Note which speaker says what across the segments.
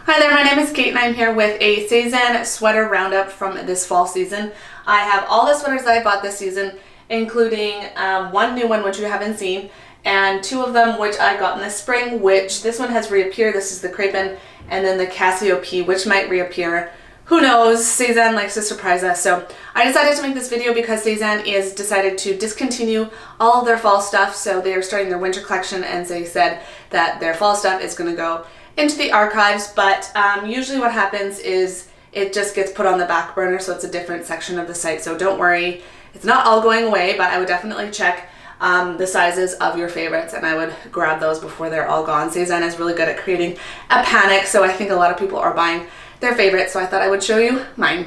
Speaker 1: Hi there, my name is Kate and I'm here with a Sézane sweater roundup from this fall season. I have all the sweaters that I bought this season, including one new one which you haven't seen, and two of them which I got in the spring, which this one has reappeared. This is the Crepin, and then the Cassiope, which might reappear. Who knows? Sézane likes to surprise us. So I decided to make this video because Sézane is decided to discontinue all of their fall stuff. So they are starting their winter collection, and they said that their fall stuff is going to go into the archives, but usually what happens is it just gets put on the back burner, so it's a different section of the site. So don't worry, it's not all going away, but I would definitely check the sizes of your favorites, and I would grab those before they're all gone. Sézane is really good at creating a panic, so I think a lot of people are buying their favorites, so I thought I would show you mine.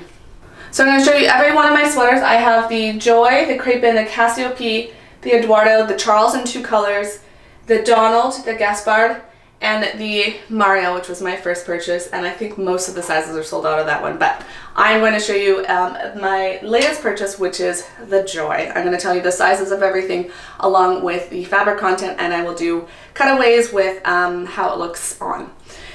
Speaker 1: So I'm going to show you every one of my sweaters. I have the Joy, the Crepin, the Cassiope, the Eduardo, the Charles in two colors, the Donald, the Gaspard, and the Mario, which was my first purchase, and I think most of the sizes are sold out of that one, but I'm going to show you my latest purchase, which is the Joy. I'm going to tell you the sizes of everything along with the fabric content, and I will do cutaways with how it looks on.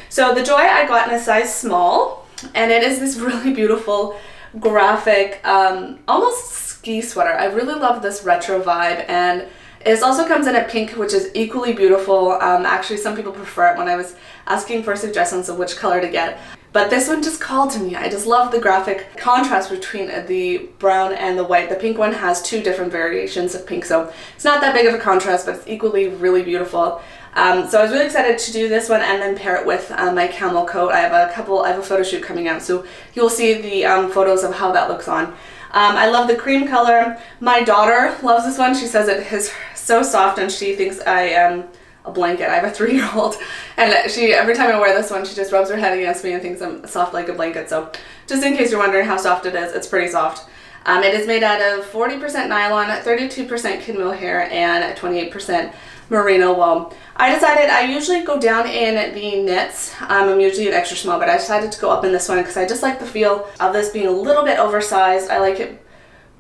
Speaker 1: So the Joy I got in a size small, and it is this really beautiful graphic, almost ski sweater. I really love this retro vibe, and it also comes in a pink, which is equally beautiful. Actually, some people prefer it when I was asking for suggestions of which color to get. But this one just called to me. I just love the graphic contrast between the brown and the white. The pink one has two different variations of pink, so it's not that big of a contrast, but it's equally really beautiful. So I was really excited to do this one and then pair it with my camel coat. I have a photo shoot coming out, so you'll see the photos of how that looks on. I love the cream color. My daughter loves this one. She says it is so soft and she thinks I am a blanket. I have a 3-year-old, and every time I wear this one, she just rubs her head against me and thinks I'm soft like a blanket. So just in case you're wondering how soft it is, it's pretty soft. It is made out of 40% nylon, 32% kid mohair, and 28% merino wool. I decided I usually go down in the knits. I'm usually an extra small, but I decided to go up in this one because I just like the feel of this being a little bit oversized. I like it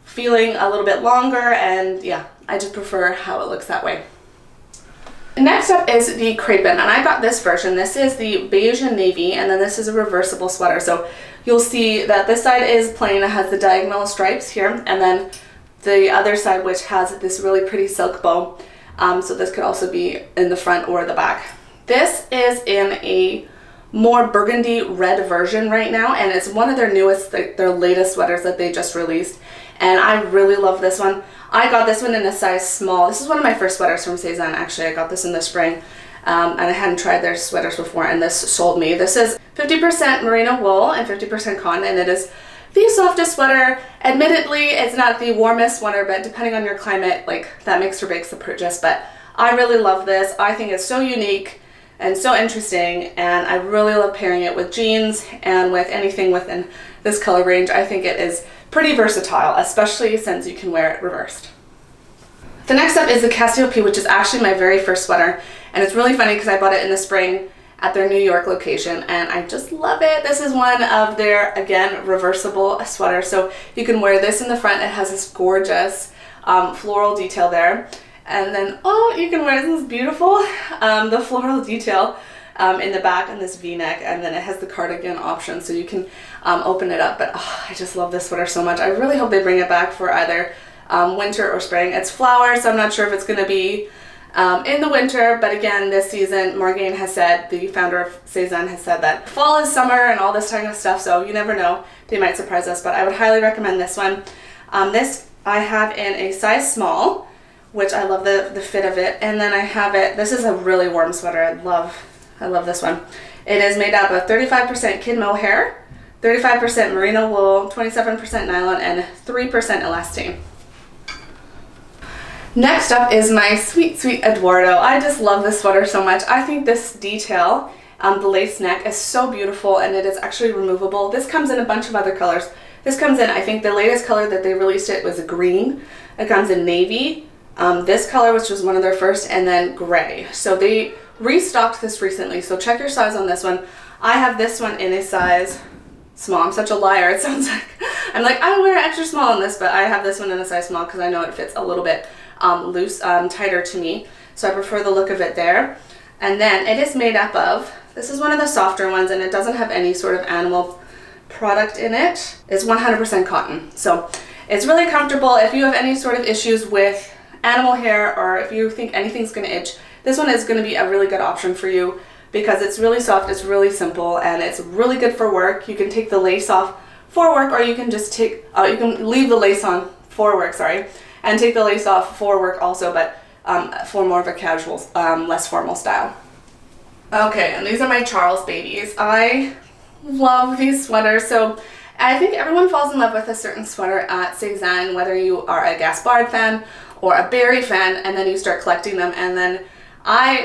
Speaker 1: feeling a little bit longer, and yeah, I just prefer how it looks that way. Next up is the Crepin, and I got this version. This is the beige and navy, and then this is a reversible sweater. So you'll see that this side is plain. It has the diagonal stripes here, and then the other side which has this really pretty silk bow. So this could also be in the front or the back. This is in a more burgundy red version right now, and it's one of their newest, their latest sweaters that they just released, and I really love this one. I got this one in a size small. This is one of my first sweaters from Sézane. Actually, I got this in the spring, and I hadn't tried their sweaters before, and this sold me. This is 50% merino wool and 50% cotton, and it is the softest sweater. Admittedly, it's not the warmest sweater, but depending on your climate, like, that makes or breaks the purchase. But I really love this. I think it's so unique and so interesting, and I really love pairing it with jeans and with anything within this color range. I think it is pretty versatile, especially since you can wear it reversed. The next up is the Cassiope, which is actually my very first sweater, and it's really funny because I bought it in the spring at their New York location, and I just love it. This is one of their, again, reversible sweaters, so you can wear this in the front. It has this gorgeous floral detail there, and then you can wear this beautiful the floral detail in the back and this v-neck, and then it has the cardigan option, so you can open it up. But I just love this sweater so much. I really hope they bring it back for either winter or spring. It's flowers, so I'm not sure if it's going to be in the winter, but again, this season, Morgane has said, the founder of Sézane has said that fall is summer and all this kind of stuff, so you never know, they might surprise us, but I would highly recommend this one. This I have in a size small, which I love the fit of it, and then I have it, this is a really warm sweater. I love this one. It is made up of 35% kid mohair, 35% merino wool, 27% nylon, and 3% elastane. Next up is my sweet, sweet Eduardo. I just love this sweater so much. I think this detail, the lace neck, is so beautiful, and it is actually removable. This comes in a bunch of other colors. This comes in, I think the latest color that they released it was a green. It comes in navy, this color, which was one of their first, and then gray. So they restocked this recently, so check your size on this one. I have this one in a size small. I'm such a liar. It sounds like I'm like, I wear extra small in this, but I have this one in a size small because I know it fits a little bit loose, tighter to me, so I prefer the look of it there. And then it is made up of This is one of the softer ones, and it doesn't have any sort of animal product in it. It's 100% cotton. So it's really comfortable. If you have any sort of issues with animal hair, or if you think anything's gonna itch, this one is gonna be a really good option for you because it's really soft, it's really simple, and it's really good for work. You can take the lace off for work, or you can just take, you can leave the lace on for work, sorry, and take the lace off for work also, but for more of a casual, less formal style. Okay, and these are my Charles babies. I love these sweaters. So I think everyone falls in love with a certain sweater at Sézane, whether you are a Gaspard fan or a Berry fan, and then you start collecting them. And then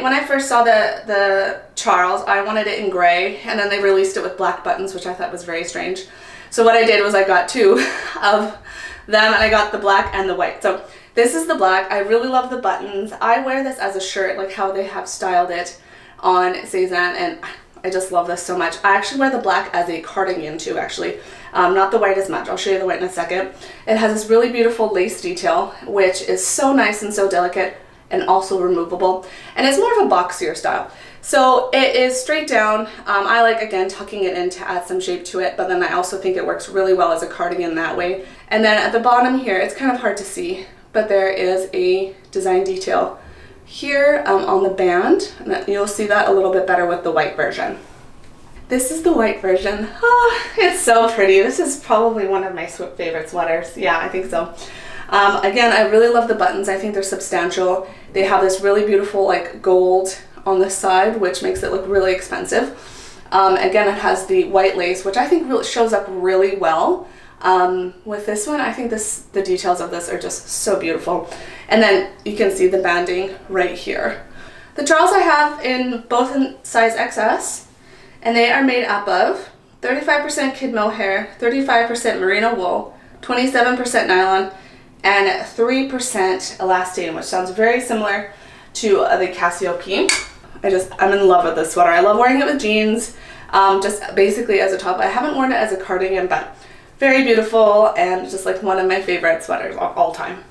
Speaker 1: when I first saw the Charles, I wanted it in gray, and then they released it with black buttons, which I thought was very strange. So what I did was I got two of them, and I got the black and the white. So this is the black. I really love the buttons. I wear this as a shirt, like how they have styled it on Sézane, and I just love this so much. I actually wear the black as a cardigan too, actually. Not the white as much. I'll show you the white in a second. It has this really beautiful lace detail, which is so nice and so delicate, and also removable. And it's more of a boxier style. So it is straight down. I like, again, tucking it in to add some shape to it, but then I also think it works really well as a cardigan that way. And then at the bottom here, it's kind of hard to see, but there is a design detail here on the band, and you'll see that a little bit better with the white version. This is the white version. Oh, it's so pretty. This is probably one of my favorite sweaters. Yeah, I think so. Again, I really love the buttons. I think they're substantial. They have this really beautiful like gold on the side, which makes it look really expensive. Again, it has the white lace, which I think really shows up really well. With this one, I think the details of this are just so beautiful. And then you can see the banding right here. The Charles I have in both in size XS, and they are made up of 35% kid mohair, 35% merino wool, 27% nylon, and 3% elastane, which sounds very similar to the Cassiope. I'm in love with this sweater. I love wearing it with jeans, just basically as a top. I haven't worn it as a cardigan, but very beautiful, and just like one of my favorite sweaters of all time.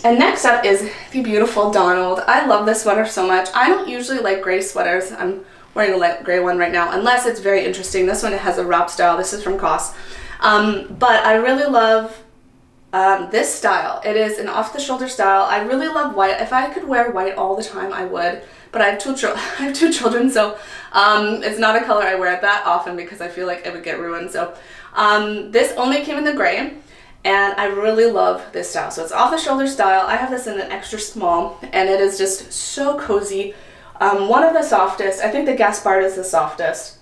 Speaker 1: And next up is the beautiful Donald. I love this sweater so much. I don't usually like gray sweaters. I'm wearing a light gray one right now, unless it's very interesting. This one, it has a wrap style. This is from COS. But I really love this style. It is an off-the-shoulder style. I really love white. If I could wear white all the time, I would. But I have two children, so it's not a color I wear that often because I feel like it would get ruined. So this only came in the gray, and I really love this style. So it's off-the-shoulder style. I have this in an extra small, and it is just so cozy. One of the softest. I think the Gaspard is the softest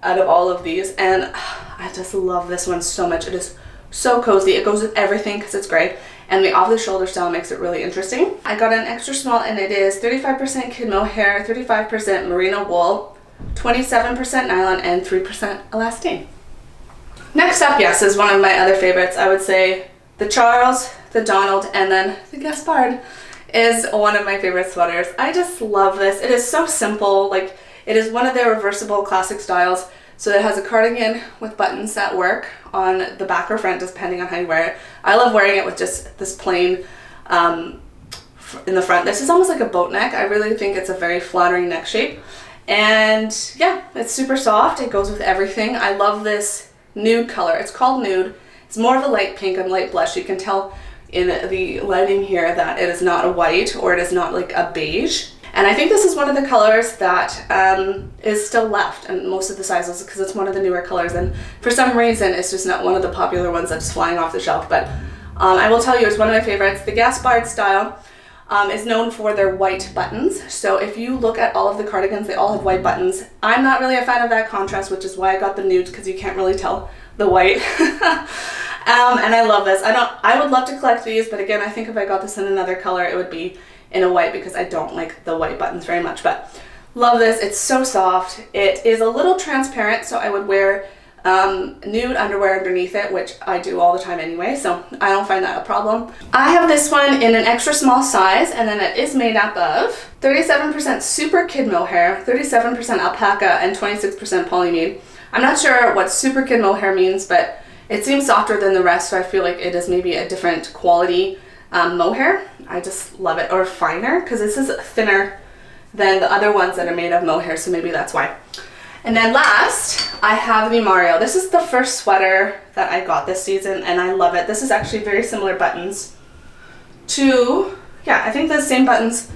Speaker 1: out of all of these, and I just love this one so much. It is so cozy. It goes with everything because it's gray, and the off-the-shoulder style makes it really interesting. I got an extra small, and it is 35% kid mohair, 35% merino wool, 27% nylon, and 3% elastane. Next up, yes, is one of my other favorites. I would say the Charles, the Donald, and then the Gaspard is one of my favorite sweaters. I just love this. It is so simple. Like, it is one of their reversible classic styles. So it has a cardigan with buttons that work on the back or front, depending on how you wear it. I love wearing it with just this plain in the front. This is almost like a boat neck. I really think it's a very flattering neck shape. And yeah, it's super soft. It goes with everything. I love this nude color. It's called nude. It's more of a light pink and light blush. You can tell in the lighting here that it is not a white, or it is not like a beige. And I think this is one of the colors that is still left in most of the sizes because it's one of the newer colors, and for some reason it's just not one of the popular ones that's flying off the shelf. But I will tell you, it's one of my favorites. The Gaspard style is known for their white buttons. So if you look at all of the cardigans, they all have white buttons. I'm not really a fan of that contrast, which is why I got the nude, because you can't really tell the white. And I love this. I would love to collect these, but again, I think if I got this in another color, it would be in a white, because I don't like the white buttons very much. But love this. It's so soft. It is a little transparent, so I would wear nude underwear underneath it, which I do all the time anyway, so I don't find that a problem. I have this one in an extra small size, and then it is made up of 37% super kid mohair, 37% alpaca, and 26% polyamide. I'm not sure what super kid mohair means, but it seems softer than the rest, so I feel like it is maybe a different quality mohair. I just love it. Or finer, because this is thinner than the other ones that are made of mohair, so maybe that's why. And then last, I have the Mario. This is the first sweater that I got this season, and I love it. This is actually very similar buttons to, yeah, I think the same buttons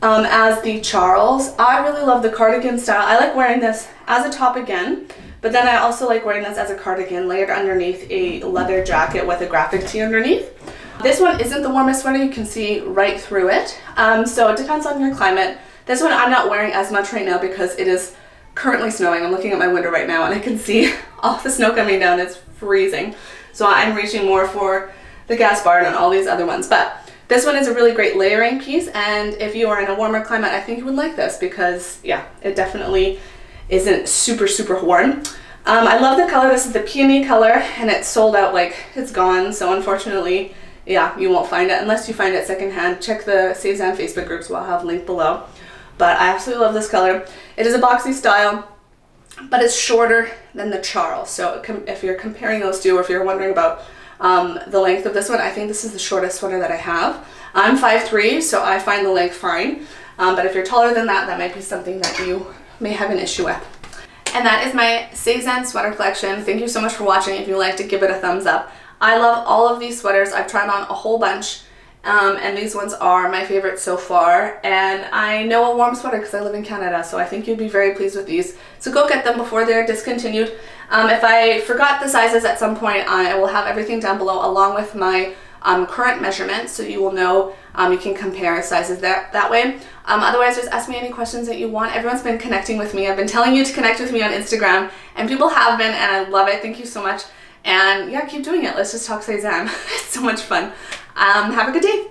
Speaker 1: as the Charles. I really love the cardigan style. I like wearing this as a top again, but then I also like wearing this as a cardigan layered underneath a leather jacket with a graphic tee underneath. This one isn't the warmest sweater. You can see right through it. So it depends on your climate. This one I'm not wearing as much right now because it is currently snowing. I'm looking at my window right now and I can see all the snow coming down. It's freezing. So I'm reaching more for the gas barn and all these other ones. But this one is a really great layering piece, and if you are in a warmer climate, I think you would like this because, yeah, it definitely isn't super, super warm. I love the color. This is the peony color, and it's sold out, like it's gone. So unfortunately, yeah, you won't find it unless you find it secondhand. Check the Sézane Facebook groups. I'll have a link below. But I absolutely love this color. It is a boxy style, but it's shorter than the Charles. So if you're comparing those two, or if you're wondering about the length of this one, I think this is the shortest sweater that I have. I'm 5'3", so I find the length fine. But if you're taller than that, that might be something that you may have an issue with. And that is my Sézane sweater collection. Thank you so much for watching. If you liked it, give it a thumbs up. I love all of these sweaters. I've tried on a whole bunch. And these ones are my favorite so far, and I know a warm sweater because I live in Canada, so I think you'd be very pleased with these. So go get them before they're discontinued. If I forgot the sizes at some point, I will have everything down below along with my current measurements, so you will know, you can compare sizes that way. Otherwise, just ask me any questions that you want. Everyone's been connecting with me. I've been telling you to connect with me on Instagram, and people have been, and I love it. Thank you so much. And yeah, keep doing it. Let's just talk Sézane. It's so much fun. Have a good day.